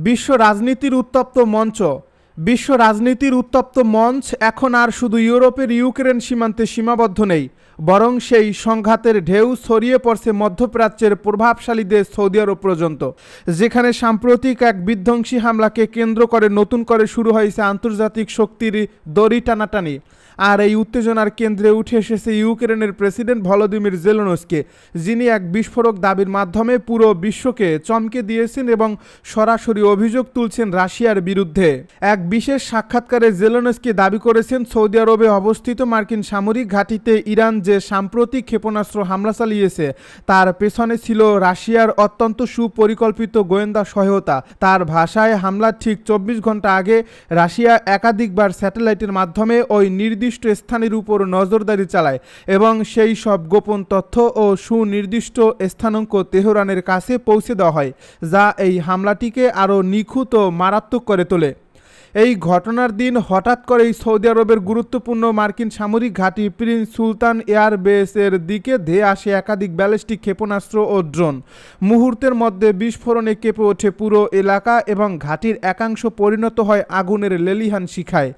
বিশ্ব রাজনীতির উত্তপ্ত মঞ্চ। বিশ্ব রাজনীতির উত্তপ্ত মঞ্চ এখন আর শুধু ইউরোপের ইউক্রেন সীমান্তে সীমাবদ্ধ নেই, বরং সেই সংঘাতের ঢেউ ছড়িয়ে পড়ছে মধ্যপ্রাচ্যের প্রভাবশালী দেশ সৌদি আরব পর্যন্ত, যেখানে সাম্প্রতিক এক বিধ্বংসী হামলাকে কেন্দ্র করে নতুন করে শুরু হয়েছে আন্তর্জাতিক শক্তির দড়ি টানাটানি। আর এই উত্তেজনার কেন্দ্রে উঠে এসেছে ইউক্রেনের প্রেসিডেন্ট ভলোদিমির জেলেনস্কি, যিনি এক বিস্ফোরক দাবির মাধ্যমে পুরো বিশ্বকে চমকে দিয়েছেন এবং সরাসরি অভিযোগ তুলছেন রাশিয়ার বিরুদ্ধে। এক বিশেষ সাক্ষাৎকারে জেলেনস্কি দাবি করেছেন, সৌদি আরবে অবস্থিত মার্কিন সামরিক ঘাঁটিতে ইরান যে সাম্প্রতিক ক্ষেপণাস্ত্র হামলা চালিয়েছে তার পেছনে ছিল রাশিয়ার অত্যন্ত সুপরিকল্পিত গোয়েন্দা সহায়তা। তার ভাষায়, হামলার ঠিক 24 ঘন্টা আগে রাশিয়া একাধিকবার স্যাটেলাইটের মাধ্যমে ওই নির্দিষ্ট স্থানের উপর নজরদারি চালায় এবং সেই সব গোপন তথ্য ও সুনির্দিষ্ট স্থানাঙ্ক তেহরানের কাছে পৌঁছে দেওয়া হয়, যা এই হামলাটিকে আরও নিখুঁত ও মারাত্মক করে তোলে। এই ঘটনার দিন হঠাৎ করেই সৌদি আরবের গুরুত্বপূর্ণ মার্কিন সামরিক ঘাঁটি প্রিন্স সুলতান এয়ার বেসের দিকে ধেয়ে আসে একাধিক ব্যালিস্টিক ক্ষেপণাস্ত্র ও ড্রোন। মুহূর্তের মধ্যে বিস্ফোরণে কেঁপে ওঠে পুরো এলাকা এবং ঘাঁটির একাংশ পরিণত হয় আগুনের লেলিহান শিখায়।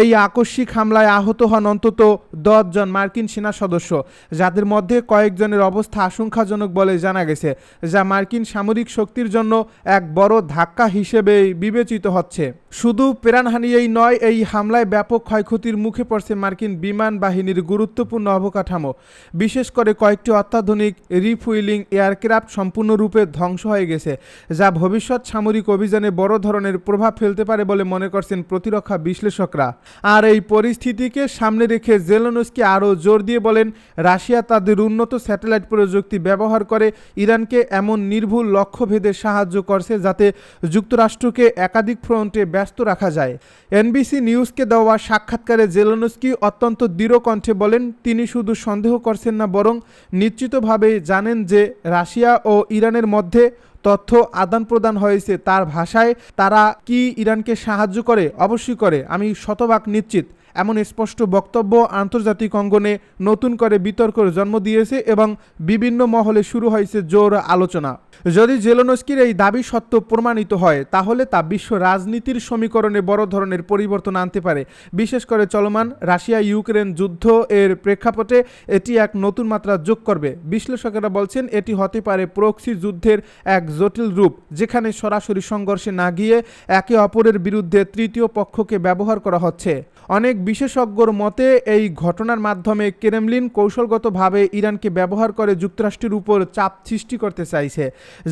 এই আকস্মিক হামলায় আহত হন অন্তত 10 জন মার্কিন সেনা সদস্য, যাদের মধ্যে কয়েকজনের অবস্থা আশঙ্কাজনক বলে জানা গেছে, যা মার্কিন সামরিক শক্তির জন্য এক বড় ধাক্কা হিসেবে বিবেচিত হচ্ছে। শুধু প্রাণহানিই নয়, এই হামলায় ব্যাপক ক্ষয়ক্ষতির মুখে পড়ছে মার্কিন বিমান বাহিনীর গুরুত্বপূর্ণ অবকাঠামো। বিশেষ করে কয়েকটি অত্যাধুনিক রিফুয়েলিং এয়ারক্রাফট সম্পূর্ণরূপে ধ্বংস হয়ে গেছে, যা ভবিষ্যৎ সামরিক অভিযানে বড় ধরনের প্রভাব ফেলতে পারে বলে মনে করছেন প্রতিরক্ষা বিশ্লেষকরা। আর এই পরিস্থিতিকে সামনে রেখে জেলেনস্কি আরও জোর দিয়ে বলেন, রাশিয়া তাদের উন্নত স্যাটেলাইট প্রযুক্তি ব্যবহার করে ইরানকে এমন নির্ভুল লক্ষ্য ভেদে সাহায্য করছে যাতে যুক্তরাষ্ট্রকে একাধিক ফ্রন্টে ব্যস্ত রাখা যায়। এনবিসি নিউজকে দেওয়া সাক্ষাৎকারে জেলেনস্কি অত্যন্ত দৃঢ় কণ্ঠে বলেন, তিনি শুধু সন্দেহ করছেন না, বরং নিশ্চিতভাবে জানেন যে রাশিয়া ও ইরানের মধ্যে তথ্য আদান প্রদান হয়েছে। তার ভাষায়, তারা কি ইরানকে সাহায্য করে? অবশ্যই করে, আমি শতভাগ নিশ্চিত। এমন স্পষ্ট বক্তব্য আন্তর্জাতিক অঙ্গনে নতুন করে বিতর্কের জন্ম দিয়েছে এবং বিভিন্ন মহলে শুরু হয়েছে জোর আলোচনা। যদি জেলেনস্কির এই দাবি সত্য প্রমাণিত হয়, তাহলে তা বিশ্ব রাজনীতির সমীকরণে বড় ধরনের পরিবর্তন আনতে পারে। বিশেষ করে চলমান রাশিয়া ইউক্রেন যুদ্ধ এর প্রেক্ষাপটে এটি এক নতুন মাত্রা যোগ করবে। বিশ্লেষকেরা বলছেন, এটি হতে পারে প্রক্সি যুদ্ধের এক জটিল রূপ, যেখানে সরাসরি সংঘর্ষে না গিয়ে একে অপরের বিরুদ্ধে তৃতীয় পক্ষকে ব্যবহার করা হচ্ছে। অনেক বিশেষজ্ঞর মতে, এই ঘটনার মাধ্যমে ক্রেমলিন কৌশলগতভাবে ইরানকে ব্যবহার করে যুক্তরাষ্ট্রের উপর চাপ সৃষ্টি করতে চাইছে,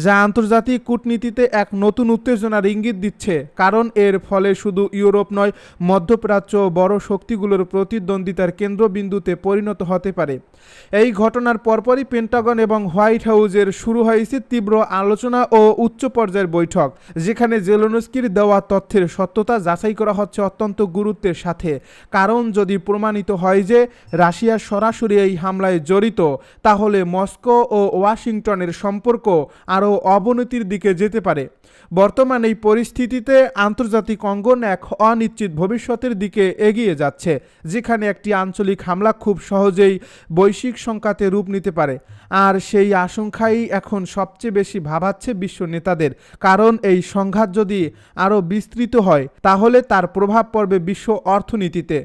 যা আন্তর্জাতিক কূটনীতিতে এক নতুন উত্তেজনার ইঙ্গিত দিচ্ছে। কারণ এর ফলে শুধু ইউরোপ নয়, মধ্যপ্রাচ্য বড় শক্তিগুলোর প্রতিদ্বন্দ্বিতার কেন্দ্রবিন্দুতে পরিণত হতে পারে। এই ঘটনার পরপরই পেন্টাগন এবং হোয়াইট হাউসের শুরু হয়েছে তীব্র আলোচনা ও উচ্চ পর্যায়ের বৈঠক, যেখানে জেলেনস্কির দেওয়া তথ্যের সত্যতা যাচাই করা হচ্ছে অত্যন্ত গুরুত্বের সাথে। কারণ যদি প্রমাণিত হয় যে রাশিয়া সরাসরি এই হামলায় জড়িত, তাহলে মস্কো ও ওয়াশিংটনের সম্পর্ক আরও অবনতির দিকে যেতে পারে। বর্তমান এই পরিস্থিতিতে আন্তর্জাতিক অঙ্গন এক অনিশ্চিত ভবিষ্যতের দিকে এগিয়ে যাচ্ছে, যেখানে একটি আঞ্চলিক হামলা খুব সহজেই বৈশ্বিক সংঘাতে রূপ নিতে পারে। আর সেই আশঙ্কাই এখন সবচেয়ে বেশি ভাবাচ্ছে বিশ্ব নেতাদের। কারণ এই সংঘাত যদি আরও বিস্তৃত হয়, তাহলে তার প্রভাব পড়বে বিশ্ব অর্থনীতিতে।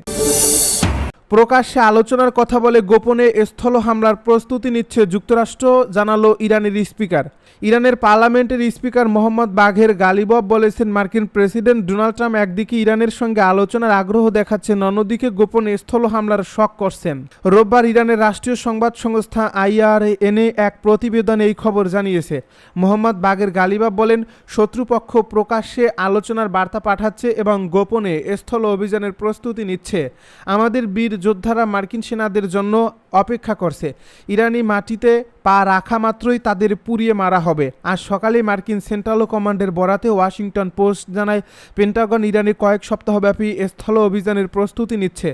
প্রকাশ্যে আলোচনার কথা বলে গোপনে স্থল হামলার প্রস্তুতি নিচ্ছে যুক্তরাষ্ট্র, জানালো ইরানের স্পিকার। ইরানের পার্লামেন্টের স্পিকার মোহাম্মদ বাঘের গালিবফ বলেছেন, মার্কিন প্রেসিডেন্ট ডোনাল্ড ট্রাম্প একদিকে ইরানের সঙ্গে আলোচনার আগ্রহ দেখাচ্ছেন, অন্যদিকে গোপনে স্থল হামলার শখ করছেন। রোববার ইরানের রাষ্ট্রীয় সংবাদ সংস্থা IRNA এক প্রতিবেদনে এই খবর জানিয়েছে। মোহাম্মদ বাঘের গালিবফ বলেন, শত্রুপক্ষ প্রকাশ্যে আলোচনার বার্তা পাঠাচ্ছে এবং গোপনে স্থল অভিযানের প্রস্তুতি নিচ্ছে। আমাদের বীর যোদ্ধারা মার্কিন সেনাদের জন্য অপেক্ষা করছে। ইরানি মাটিতে পা রাখা মাত্রই তাদের পুড়িয়ে মারা হবে। আজ সকালে মার্কিন সেন্ট্রাল কমান্ডের বরাতে ওয়াশিংটন পোস্ট জানায়, পেন্টাগন ইরানে কয়েক সপ্তাহব্যাপী স্থল অভিযানের প্রস্তুতি নিচ্ছে।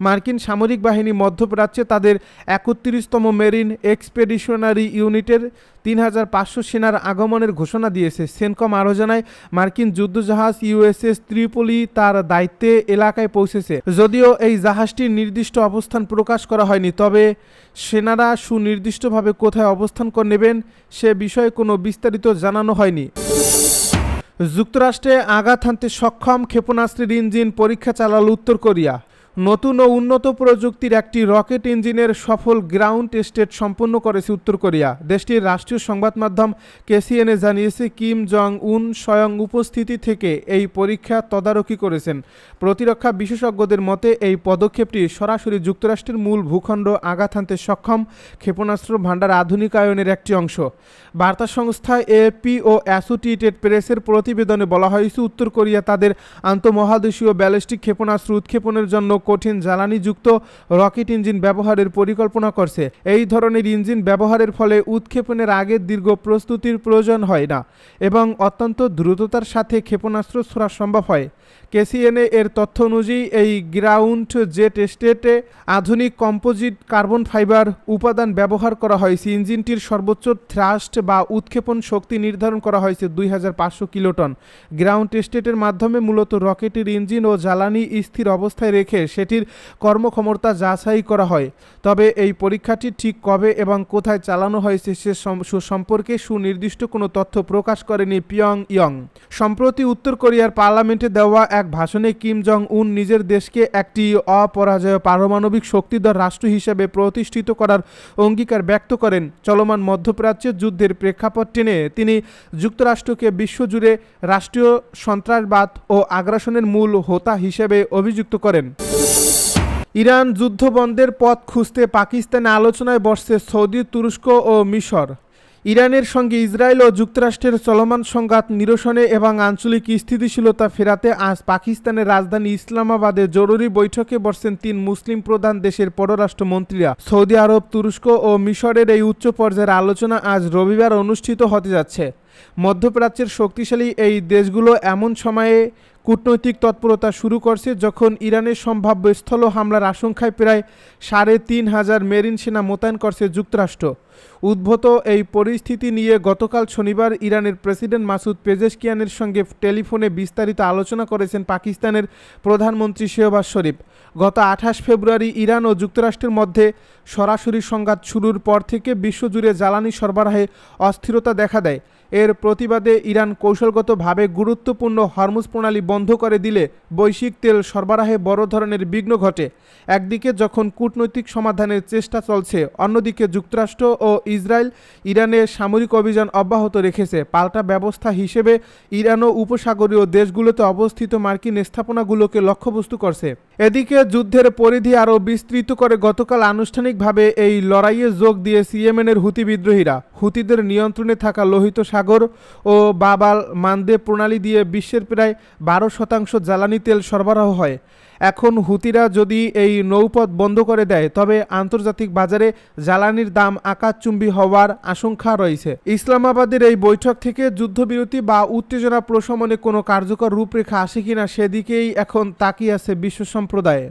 মার্কিন সামরিক বাহিনী মধ্যপ্রাচ্যে তাদের 31তম মেরিন এক্সপেডিশনারি ইউনিটের 3500 সেনার আগমনের ঘোষণা দিয়েছে। সেনকম আরও জানায়, মার্কিন যুদ্ধজাহাজ USS ত্রিপলি তার দায়িত্বে এলাকায় পৌঁছেছে। যদিও এই জাহাজটির নির্দিষ্ট অবস্থান প্রকাশ করা হয়নি, তবে সেনারা সুনির্দিষ্টভাবে কোথায় অবস্থান নেবেন সে বিষয়ে কোনো বিস্তারিত জানানো হয়নি। যুক্তরাষ্ট্রে আঘাত হানতে সক্ষম ক্ষেপণাস্ত্রের ইঞ্জিন পরীক্ষা চালাল উত্তর কোরিয়া। নতুন ও উন্নত প্রযুক্তির একটি রকেট ইঞ্জিনের সফল গ্রাউন্ড টেস্ট সম্পন্ন করেছে উত্তর কোরিয়া। দেশটির রাষ্ট্রীয় সংবাদ মাধ্যম কেসিএনএ জানিয়েছে, কিম জং উন স্বয়ং উপস্থিতি থেকে এই পরীক্ষা তদারকি করেছেন। প্রতিরক্ষা বিশেষজ্ঞদের মতে এই পদক্ষেপটি সরাসরি যুক্তরাষ্ট্রের মূল ভূখণ্ড আঘাত হানতে সক্ষম ক্ষেপণাস্ত্র ভাণ্ডার আধুনিকায়নের একটি অংশ। বার্তা সংস্থা এপি ও অ্যাসোসিয়েটেড প্রেসের প্রতিবেদনে বলা হয়েছে, উত্তর কোরিয়া তাদের আন্তঃমহাদেশীয় ব্যালিস্টিক ক্ষেপণাস্ত্র উৎক্ষেপণের জন্য কঠিন জ্বালানিযুক্ত রকেট ইঞ্জিন ব্যবহারের পরিকল্পনা করছে। এই ধরনের ইঞ্জিন ব্যবহারের ফলে উৎক্ষেপণের আগে দীর্ঘ প্রস্তুতির প্রয়োজন হয় না এবং অত্যন্ত দ্রুততার সাথে ক্ষেপণাস্ত্র ছোড়া সম্ভব হয়। কেসিএনএ এর তথ্য অনুযায়ী এই গ্রাউন্ড জে টেস্টে আধুনিক কম্পোজিট কার্বন ফাইবার উপাদান ব্যবহার করা হয়েছে। ইঞ্জিনটির সর্বোচ্চ থ্রাস্ট বা উৎক্ষেপণ শক্তি নির্ধারণ করা হয়েছে 2500 কিলোটন। গ্রাউন্ড টেস্টের মাধ্যমে মূলত রকেটের ইঞ্জিন ও জ্বালানি স্থির অবস্থায় রেখে সেটির কর্মক্ষমতা যাচাই করা হয়। তবে এই পরীক্ষাটি ঠিক কবে এবং কোথায় চালানো হয়েছে সে সম্পর্কে সুনির্দিষ্ট কোনো তথ্য প্রকাশ করেনি পিয়ংইয়ং। সম্প্রতি উত্তর কোরিয়ার পার্লামেন্টে দেওয়া এক ভাষণে কিম জং উন নিজের দেশকে একটি অপরাজেয় পারমাণবিক শক্তিধর রাষ্ট্র হিসেবে প্রতিষ্ঠিত করার অঙ্গীকার ব্যক্ত করেন। চলমান মধ্যপ্রাচ্যের যুদ্ধের প্রেক্ষাপট টেনে তিনি যুক্তরাষ্ট্রকে বিশ্বজুড়ে রাষ্ট্রীয় সন্ত্রাসবাদ ও আগ্রাসনের মূল হোতা হিসেবে অভিযুক্ত করেন। ইরান যুদ্ধ বন্ধের পথ খুঁজতে পাকিস্তানে আলোচনায় বসছে সৌদি, তুরস্ক ও মিশর। ইরানের সঙ্গে ইসরায়েল ও যুক্তরাষ্ট্রের চলমান সংঘাত নিরসনে এবং আঞ্চলিক স্থিতিশীলতা ফেরাতে আজ পাকিস্তানের রাজধানী ইসলামাবাদে জরুরি বৈঠকে বসছেন 3 মুসলিম প্রধান দেশের পররাষ্ট্রমন্ত্রীরা। সৌদি আরব, তুরস্ক ও মিশরের এই উচ্চ পর্যায়ের আলোচনা আজ রবিবার অনুষ্ঠিত হতে যাচ্ছে। মধ্যপ্রাচ্যের শক্তিশালী এই দেশগুলো এমন সময়ে কূটনৈতিক তৎপরতা শুরু করছে যখন ইরানের সম্ভাব্য স্থল হামলার আশঙ্কায় প্রায় 3500 মেরিন সেনা মোতায়েন করছে যুক্তরাষ্ট্র। উদ্ভূত এই পরিস্থিতি নিয়ে গতকাল শনিবার ইরানের প্রেসিডেন্ট মাসুদ পেজেশকিয়ানের সঙ্গে টেলিফোনে বিস্তারিত আলোচনা করেছেন পাকিস্তানের প্রধানমন্ত্রী শেহবাজ শরীফ। গত 28 ফেব্রুয়ারি ইরান ও যুক্তরাষ্ট্রের মধ্যে সরাসরি সংঘাত শুরুর পর থেকে বিশ্বজুড়ে জ্বালানি সরবরাহে অস্থিরতা দেখা দেয়। এর প্রতিবাদে ইরান কৌশলগতভাবে গুরুত্বপূর্ণ হরমুজ প্রণালী বন্ধ করে দিলে বৈশ্বিক তেল সরবরাহে বড় ধরনের বিঘ্ন ঘটে। একদিকে যখন কূটনৈতিক সমাধানের চেষ্টা চলছে, অন্যদিকে যুক্তরাষ্ট্র ও ইসরায়েল ইরানের সামরিক অভিযান অব্যাহত রেখেছে। পাল্টা ব্যবস্থা হিসেবে ইরানও উপসাগরীয় দেশগুলোতে অবস্থিত মার্কিন স্থাপনাগুলোকে লক্ষ্যবস্তু করছে। এদিকে যুদ্ধের পরিধি আরও বিস্তৃত করে গতকাল আনুষ্ঠানিকভাবে এই লড়াইয়ে যোগ দিয়েছে ইয়েমেনের হুতি বিদ্রোহীরা। হুতিদের নিয়ন্ত্রণে থাকা লোহিত সাগর ও বাব-আল মানদেব প্রণালী দিয়ে বিশ্বের প্রায় 12% জ্বালানি তেল সরবরাহ হয়। এখন হুতিরা যদি এই নৌপথ বন্ধ করে দেয় তবে আন্তর্জাতিক বাজারে জ্বালানির দাম আকাশচুম্বী হওয়ার আশঙ্কা রয়েছে। ইসলামাবাদের এই বৈঠক থেকে যুদ্ধবিরতি বা উত্তেজনা প্রশমনে কোনো কার্যকর রূপরেখা আসে কিনা সেদিকেই এখন তাকিয়ে আছে বিশ্ব সম্প্রদায়।